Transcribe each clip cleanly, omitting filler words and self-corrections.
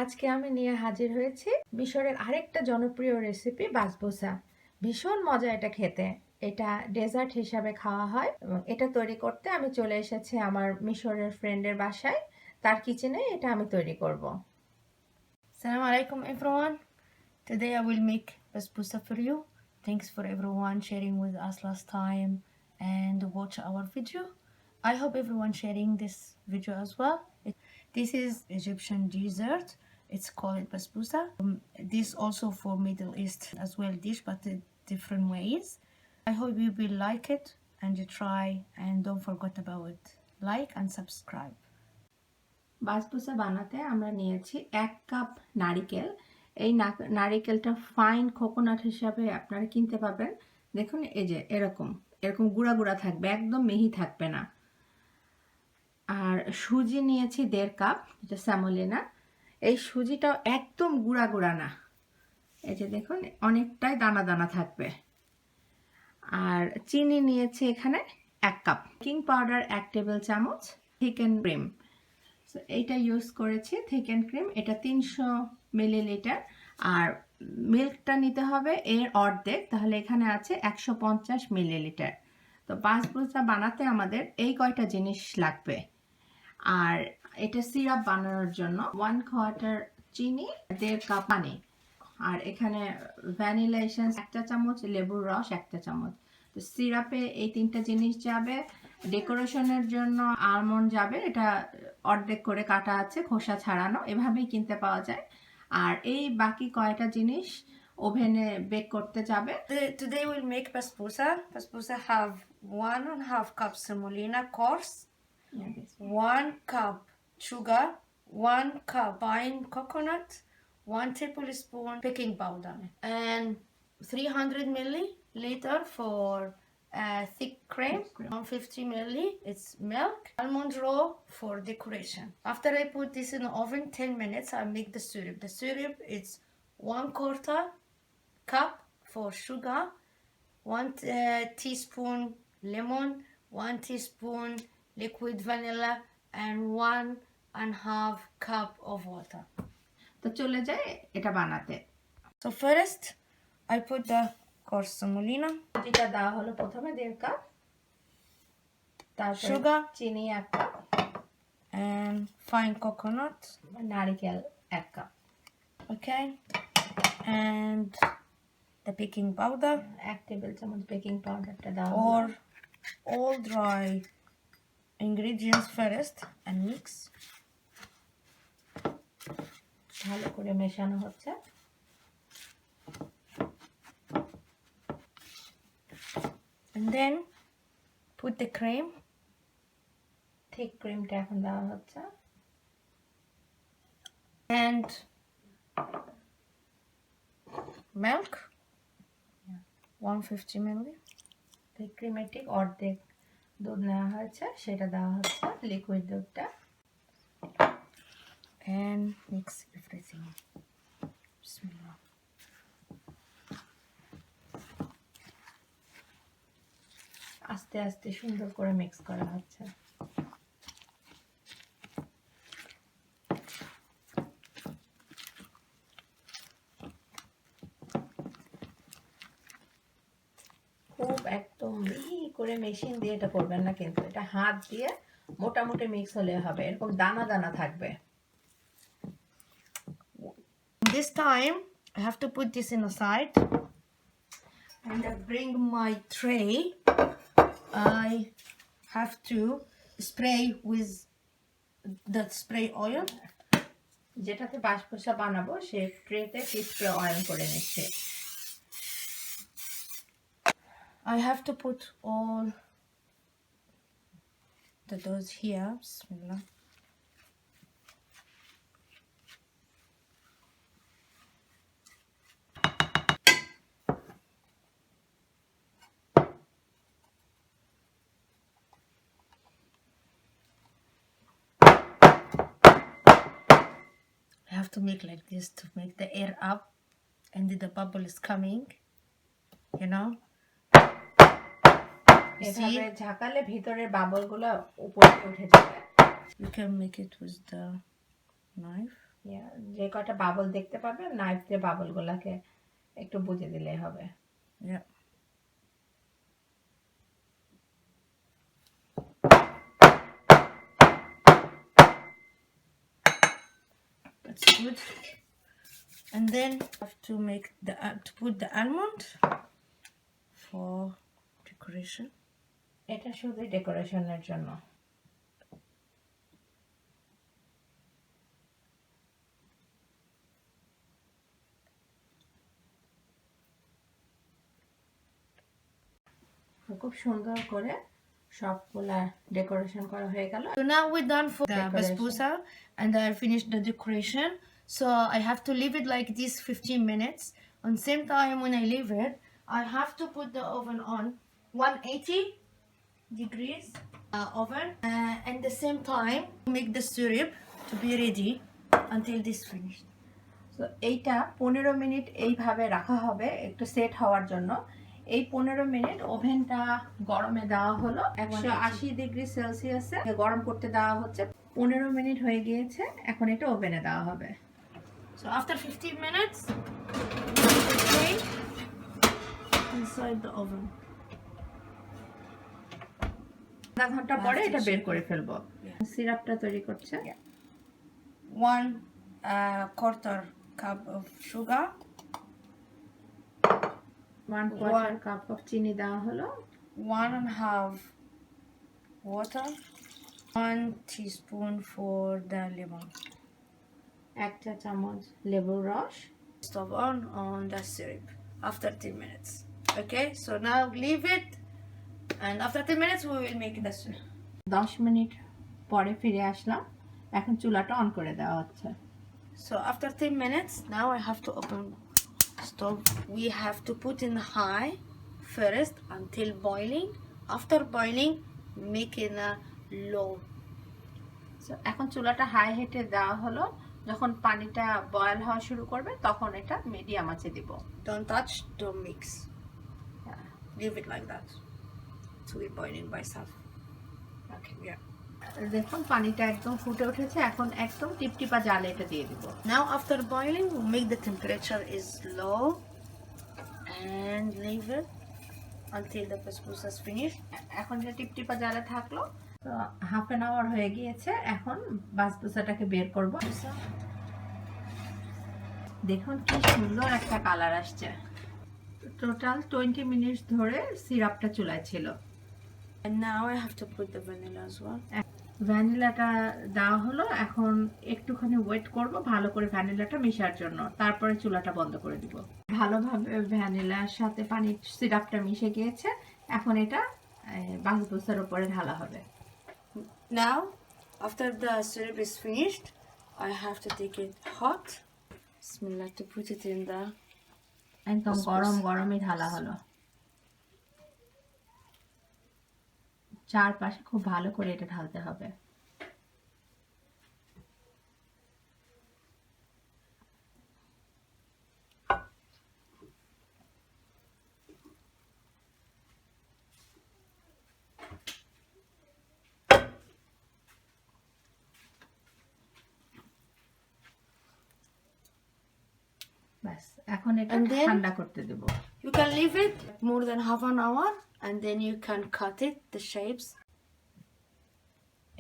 আজকে আমি নিয়ে হাজির হয়েছি মিশরের আরেকটা জনপ্রিয় রেসিপি বাসবুসা। ভীষণ মজা এটা খেতে। এটা ডেজার্ট হিসাবে খাওয়া হয় এবং এটা তৈরি করতে আমি চলে এসেছি আমার মিশরের ফ্রেন্ডের বাসায়। তার কিচেনে এটা আমি তৈরি করব। Assalamu alaikum everyone. Today I will make basbousa for you. Thanks for everyone sharing with us last time and watch our video. I hope everyone sharing this video as well. This is Egyptian dessert. It's called basbousa. This also for Middle East as well dish, but different ways. I hope you will like it and you try, and don't forget about like and subscribe. Basbousa বানাতে আমরা নিয়েছি 1 cup নারিকেল। এই নারিকেলটা fine coconut হিসাবে আপনারা কিনতে পাবেন। দেখুন এই যে এরকম এরকম গুঁড়া গুঁড়া থাকবে, একদম মিহি থাকবে না। আর সুজি নিয়েছি 1.5 কাপ, এটা স্যামোলিনা। এই সুজিটাও একদম গুঁড়া গুঁড়া না, এই যে দেখুন অনেকটাই দানা দানা থাকবে। আর চিনি নিয়েছি এখানে 1 কাপ, বেকিং পাউডার 1 টেবিল চামচ, থিকেন ক্রিম এইটা ইউজ করেছি। থিকেন ক্রিম এটা 300 মিলিলিটার। আর মিল্কটা নিতে হবে এর অর্ধেক, তাহলে এখানে আছে 150 মিলিলিটার। তো বাসবুসা বানাতে আমাদের এই কয়টা জিনিস লাগবে। আর এটা সিরাপ বানানোর জন্য 1 কোয়ার্টার চিনি, 1.5 কাপ পানি, আর এখানে ভ্যানিলা এসেন্স 1 চা চামচ, লেবুর রস 1 চা চামচ। তো সিরাপে এই 3টা জিনিস যাবে। ডেকোরেশনের জন্য আলমন্ড যাবে, এটা অর্ধেক করে কাটা আছে, খোসা ছাড়ানো, এভাবেই কিনতে পাওয়া যায়। আর এই বাকি কয়টা জিনিস ওভেনে বেক করতে যাবে। Today we'll make basbousa. Basbousa have 1.5 cup semolina coarse, 1 cup sugar, 1 cup fine coconut, 1 tablespoon baking powder, and 300 milliliter for thick cream, 150 milli it's milk, almond raw for decoration. After I put this in the oven 10 minutes, I make the syrup. The syrup is 1/4 cup for sugar, 1 teaspoon lemon, 1 teaspoon liquid vanilla, and 1.5 cup of water. তো চলে যায় এটা বানাতে। So first I put the coarse semolina, যেটা দেওয়া হলো প্রথমে 1.5 cup, তারপর sugar, চিনি 1 কাপ, and fine coconut, নারিকেল 1 cup, okay, and the baking powder 1 table চামচ বেকিং পাউডারটা দেওয়া or all dry ingredients first and mix. ভালো করে মেশানো হচ্ছে। And then put the cream, ঠিক ক্রিমটা এখন দেওয়া হচ্ছে। and milk, 150 milli, ঠিক ক্রিমের ঠিক অর্ধেক দুধ নেওয়া হয়েছে, সেটা দেওয়া হচ্ছে, লিকুইড দুধটা। and mix everything. Bismillah. আস্তে আস্তে সুন্দর করে মিক্স করা হচ্ছে। খুব একদম মিহি করে মেশিন দিয়ে এটা করবেন না, কিন্তু এটা হাত দিয়ে মোটামুটি মিক্স হলে হবে, এরকম দানা দানা থাকবে। This time I have to put this in the side, and I bring my tray. I have to spray with the spray oil. যেটাতে বাসবুসা বানাবো সেই ট্রেতে স্প্রে অয়েল করে নিচ্ছি। I have to put all the doughs here. Bismillah. I have to make like this to make the air up and then the bubble is coming, you know. এভাবে ঝাঁকালে ভিতরের বাবলগুলো উপরে উঠে যাবে। You can make it with the knife. Yeah, যে কটা bubble দেখতে পাবেন knife দিয়ে বাবলগুলোকে একটু বুঝে দিলেই হবে। Yeah. That's good. And then I have to make to put the almond for decoration. এটা শুধু ডেকোরেশনের জন্য। খুব সুন্দর করে সবগুলা ডেকোরেশন করা হয়ে গেল। So now we're done for the Decoration. basbousa, and I finished the decoration. So I have to leave it like this 15 minutes. On same time when I leave it, I have to put the oven on 180 degrees oven, and the same time make the syrup to be ready until this finished. তো এইটা 15 minute এইভাবে রাখা হবে একটু set হওয়ার জন্য। এই 15 minute ওভেনটা গরমে দেওয়া হলো 180 ডিগ্রি সেলসিয়াসে গরম করতে দেওয়া হচ্ছে। 15 মিনিট হয়ে গিয়েছে, এখন এটা ওভেনে দেওয়া হবে। So after 15 minutes, we inside the oven. আধা ঘন্টা পরে এটা বের করে ফেলবো। সিরাপটা তৈরি করছে। 1/4 cup of sugar, 1/4 cup of চিনি দেওয়া হলো, 1.5 water, 1 teaspoon for the lemon. 1 চা চামচ লেবুর রস। Stove on the syrup after 10 minutes. Okay, so now leave it, and after 10 minutes we will make the syrup. 10 minute পরে ফিরে আসলাম, এখন চুলাটা অন করে দেওয়া হচ্ছে। So after 10 minutes, now I have to open stove. We have to put in high first until boiling. After boiling, make it a low. So এখন চুলাটা high হিটে দেওয়া হলো, যখন পানিটা বয়েল হওয়া শুরু করবে তখন এটা মিডিয়াম আঁচে দিব। Don't touch, don't mix. Yeah. Leave it like that. To be boiling by itself. Okay, yeah. দেখুন পানিটা একদম ফুটে উঠেছে, এখন একদম টিপটিপা জালে এটা দিয়ে দিব। Now after boiling, we make the temperature is low and leave it until the basbousa is finished. এখন এটা টিপটিপা জালে থাকলো, তো হাফ অ্যান আওয়ার হয়ে গিয়েছে। এখন বাসবুসাটাকে বের করব। দেখুন কি সুন্দর একটা কালার আসছে। টোটাল 20 মিনিট ধরে সিরাপটা চুলায় ছিল। And now I have to put the vanilla as well. ভ্যানিলাটা দেওয়া হলো, এখন একটুখানি ওয়েট করব ভালো করে ভ্যানিলাটা মেশার জন্য, তারপরে চুলাটা বন্ধ করে দিব। ভালোভাবে ভ্যানিলার সাথে পানির সিরাপটা মিশে গিয়েছে, এখন এটা বাসবুসার উপরে ঢালা হবে। Now, after the syrup is finished, I have to take it hot. Bismillah, to put it in the... একদম গরম গরমই ঢালা হলো। চারপাশে খুব ভালো করে এটা ঢালতে হবে। বাস এখন এটা ঠান্ডা করতে দেব। You can leave it more than half an hour, and then you can cut it, the shapes.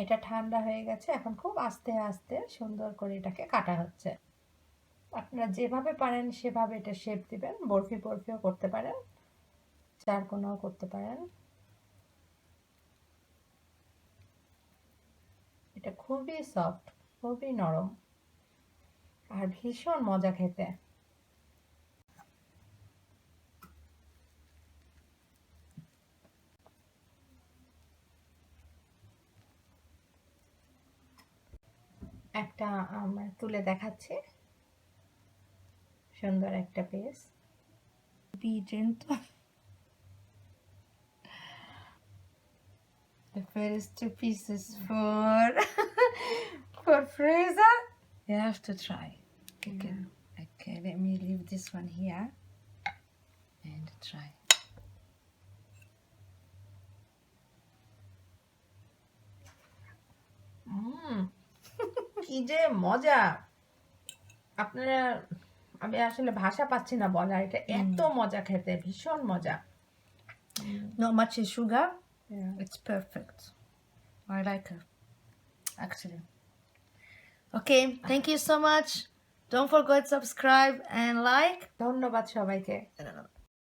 এটা ঠান্ডা হয়ে গেছে, এখন খুব আস্তে আস্তে সুন্দর করে এটাকে কাটা হচ্ছে। আপনারা যেভাবে পারেন সেভাবে এটা শেপ দিবেন, বরফি বরফিও করতে পারেন, চারকোনাও করতে পারেন। এটা খুবই সফট, খুবই নরম আর ভীষণ মজা খেতে। একটা আমরা তুলে দেখাচ্ছি, সুন্দর একটা piece. Be gentle. The first 2 pieces for freezer. You have to try. Okay, let me leave this one here and try. কি যে মজা! আপনারা আমি আসলে ভাষা পাচ্ছি না বলার, এটা এত মজা খেতে, ভীষণ মজা। Not much in sugar. Yeah. It's perfect. I like it, actually. Okay, thank you so much. Don't forget to subscribe and like. ধন্যবাদ সবাইকে।